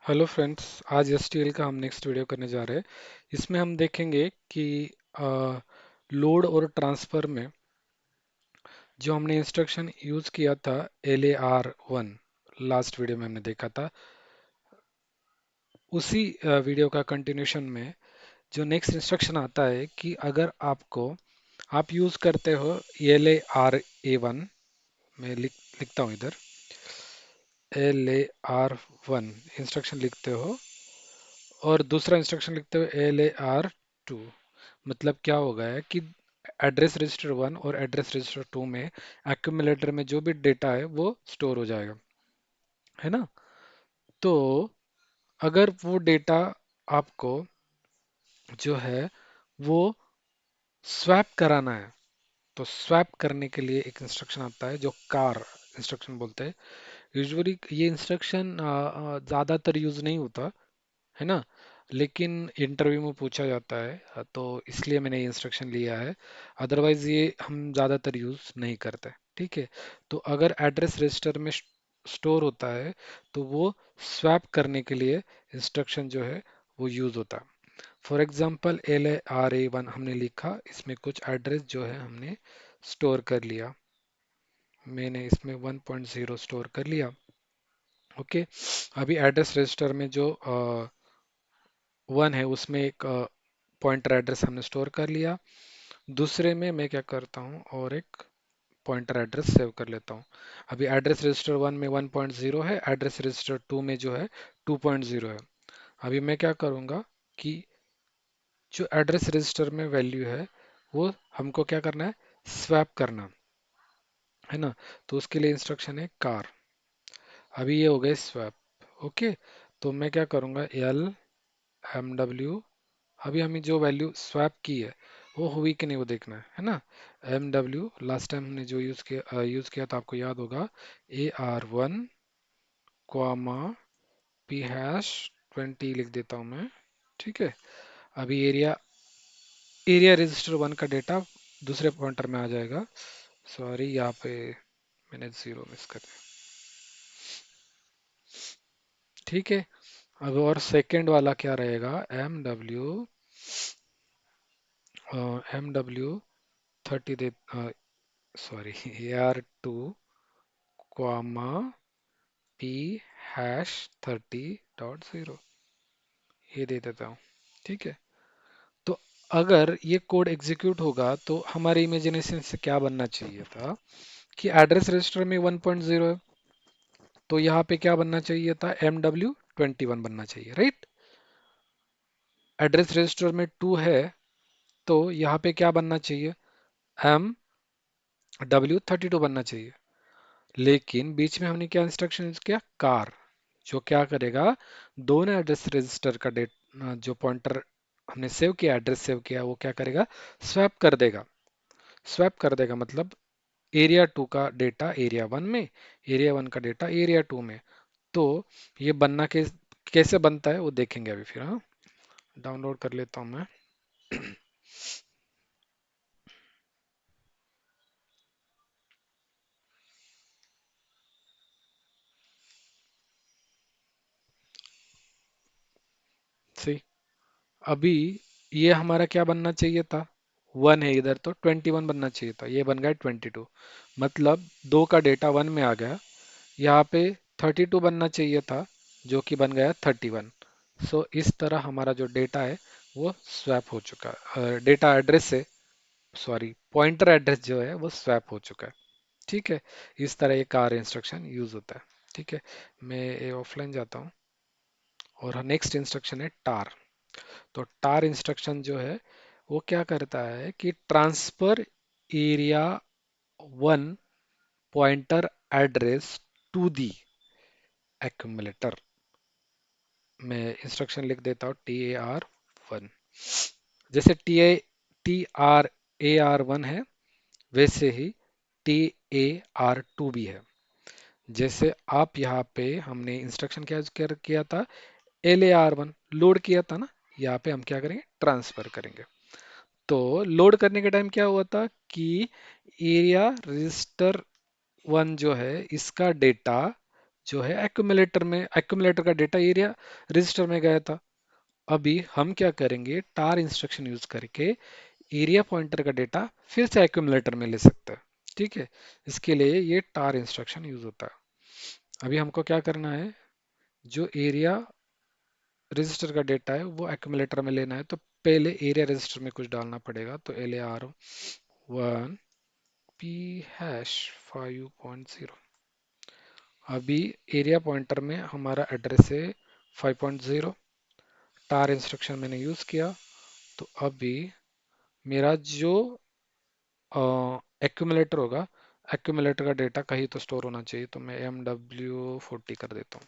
Hello friends, आज STL का हम नेक्स्ट वीडियो करने जा रहे हैं। इसमें हम देखेंगे कि लोड और ट्रांसफर में जो हमने इंस्ट्रक्शन यूज किया था LAR1, लास्ट वीडियो में हमने देखा था। उसी वीडियो का कंटिन्यूशन में जो नेक्स्ट इंस्ट्रक्शन आता है कि अगर आप यूज करते हो LARA1, मैं लिखता हूँ इधर LAR1 इंस्ट्रक्शन लिखते हो और दूसरा इंस्ट्रक्शन लिखते हो LAR2, मतलब क्या होगा है कि एड्रेस रजिस्टर 1 और एड्रेस रजिस्टर 2 में एक्यूमुलेटर में जो भी डेटा है वो स्टोर हो जाएगा, है ना। तो अगर वो डेटा आपको जो है वो स्वैप कराना है, तो स्वैप करने के लिए एक इंस्ट्रक्शन आता है जो कार इंस्ट्रक्शन बोलते हैं। यूजुअली ये इंस्ट्रक्शन ज़्यादातर यूज नहीं होता, है ना, लेकिन इंटरव्यू में पूछा जाता है, तो इसलिए मैंने ये इंस्ट्रक्शन लिया है। अदरवाइज ये हम ज़्यादातर यूज़ नहीं करते, ठीक है। तो अगर एड्रेस रजिस्टर में स्टोर होता है तो वो स्वैप करने के लिए इंस्ट्रक्शन जो है वो यूज़ होता है। फॉर एग्जांपल LARA1 हमने लिखा, इसमें कुछ एड्रेस जो है हमने स्टोर कर लिया। मैंने इसमें 1.0 स्टोर कर लिया। ओके, अभी एड्रेस रजिस्टर में जो 1 है उसमें एक पॉइंटर एड्रेस हमने स्टोर कर लिया। दूसरे में मैं क्या करता हूँ और एक पॉइंटर एड्रेस सेव कर लेता हूँ। अभी एड्रेस रजिस्टर 1 में 1.0 है, एड्रेस रजिस्टर 2 में जो है 2.0 है। अभी मैं क्या करूँगा कि जो एड्रेस रजिस्टर में वैल्यू है वो हमको क्या करना है, स्वैप करना, है ना। तो उसके लिए इंस्ट्रक्शन है कार। अभी ये हो गए स्वैप। ओके, तो मैं क्या करूँगा, LMW, अभी हमें जो वैल्यू स्वैप की है वो हुई कि नहीं वो देखना है ना। MW लास्ट टाइम हमने जो यूज़ किया था आपको याद होगा, AR1 कॉमा P#20 लिख देता हूँ मैं, ठीक है। अभी एरिया एरिया रजिस्टर 1 का डेटा दूसरे पॉइंटर में आ जाएगा। सॉरी, यहाँ पे मैंने जीरो मिस कर दिया, ठीक है। अब और सेकंड वाला क्या रहेगा, MW 30 दे, सॉरी AR2 कॉमा P#30.0, ये दे देता हूँ, ठीक है। तो अगर ये कोड एग्जीक्यूट होगा तो हमारे इमेजिनेशन से क्या बनना चाहिए था कि एड्रेस रजिस्टर में 1.0 है, तो यहाँ पे क्या बनना चाहिए था, MW 21 बनना चाहिए, राइट। एड्रेस रजिस्टर में 2 है तो यहाँ पे क्या बनना चाहिए, MW 32 बनना चाहिए। लेकिन बीच में हमने क्या इंस्ट्रक्शन यूज किया, कार, जो क्या करेगा, दोनों एड्रेस रजिस्टर का जो पॉइंटर हमने सेव किया, एड्रेस सेव किया, वो क्या करेगा, स्वैप कर देगा। स्वैप कर देगा मतलब एरिया 2 का डेटा एरिया 1 में, एरिया 1 का डेटा एरिया 2 में। तो ये बनना कैसे बनता है वो देखेंगे अभी फिर, हाँ। डाउनलोड कर लेता हूँ मैं। सही, अभी ये हमारा क्या बनना चाहिए था, 1 है इधर तो 21 बनना चाहिए था, ये बन गया 22। मतलब 2 का डेटा 1 में आ गया। यहाँ पे 32 बनना चाहिए था जो कि बन गया 31। सो इस तरह हमारा जो डेटा है वो स्वैप हो चुका है, डेटा एड्रेस से, सॉरी पॉइंटर एड्रेस जो है वो स्वैप हो चुका है, ठीक है। इस तरह ये कार इंस्ट्रक्शन यूज होता है, ठीक है। मैं ये ऑफलाइन जाता हूँ और नेक्स्ट इंस्ट्रक्शन है टार। तो टार इंस्ट्रक्शन जो है वो क्या करता है कि transfer area 1 pointer address to the accumulator. मैं इंस्ट्रक्शन लिख देता हूँ TAR1। जैसे TAR1 है वैसे ही TAR2 भी है। जैसे आप यहाँ पे हमने इंस्ट्रक्शन क्या किया था, LAR1 लोड किया था ना, यहाँ पे हम क्या करेंगे, ट्रांसफर करेंगे। तो लोड करने के टाइम क्या हुआ था कि एरिया रजिस्टर 1 जो है इसका डेटा जो है एक्यूमुलेटर में, एक्यूमुलेटर का डेटा एरिया रजिस्टर में गया था। अभी हम क्या करेंगे, टार इंस्ट्रक्शन यूज करके एरिया पॉइंटर का डेटा फिर से एक्यूमुलेटर में ले सकते हैं। ठीक है, इसके लिए ये टार इंस्ट्रक्शन यूज होता है। अभी हमको क्या करना है, जो एरिया रजिस्टर का डेटा है वो एक्यूमुलेटर में लेना है, तो पहले एरिया रजिस्टर में कुछ डालना पड़ेगा। तो L A R one P hash 5.0। अभी एरिया पॉइंटर में हमारा एड्रेस है 5.0। टार इंस्ट्रक्शन मैंने यूज किया, तो अभी मेरा जो एक्यूमुलेटर होगा, एक्यूमुलेटर का डेटा कहीं तो स्टोर होना चाहिए, तो मैं MW40 कर देता हूँ।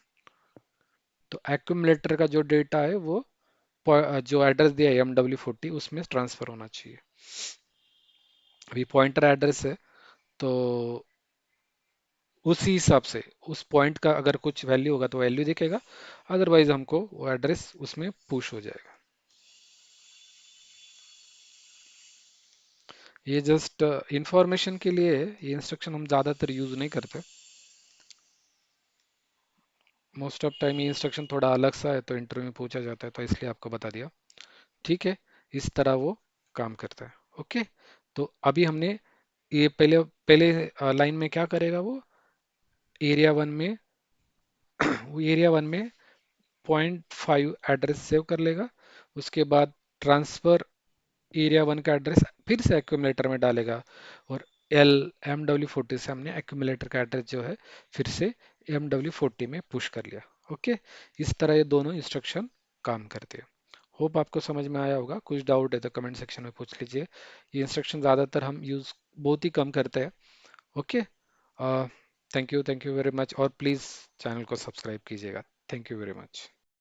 तो एक्यूमुलेटर का जो डेटा है वो जो एड्रेस दिया है MW40 उसमें ट्रांसफर होना चाहिए। अभी पॉइंटर एड्रेस है, तो उसी हिसाब से उस पॉइंट का अगर कुछ वैल्यू होगा तो वैल्यू दिखेगा, अदरवाइज हमको वो एड्रेस उसमें पुश हो जाएगा। ये जस्ट इंफॉर्मेशन के लिए है, ये इंस्ट्रक्शन हम ज़्यादातर यूज़ नहीं करते। मोस्ट ऑफ टाइम ये इंस्ट्रक्शन थोड़ा अलग सा है, तो इंटरव्यू में पूछा जाता है, तो इसलिए आपको बता दिया। ठीक है, इस तरह वो काम करता है। ओके, तो अभी हमने ये पहले पहले लाइन में क्या करेगा वो, एरिया वन में वो एरिया वन में 0.5 एड्रेस सेव कर लेगा। उसके बाद ट्रांसफर एरिया वन का एड्रेस फिर से एक्यूमुलेटर में डालेगा, और MW40 से हमने एक्यूमुलेटर का एड्रेस जो है फिर से MW40 में पुश कर लिया। ओके, इस तरह ये दोनों इंस्ट्रक्शन काम करते हैं। होप आपको समझ में आया होगा। कुछ डाउट है तो कमेंट सेक्शन में पूछ लीजिए। ये इंस्ट्रक्शन ज़्यादातर हम यूज़ बहुत ही कम करते हैं। Okay, thank you very much, और प्लीज़ चैनल को सब्सक्राइब कीजिएगा। Thank you very much.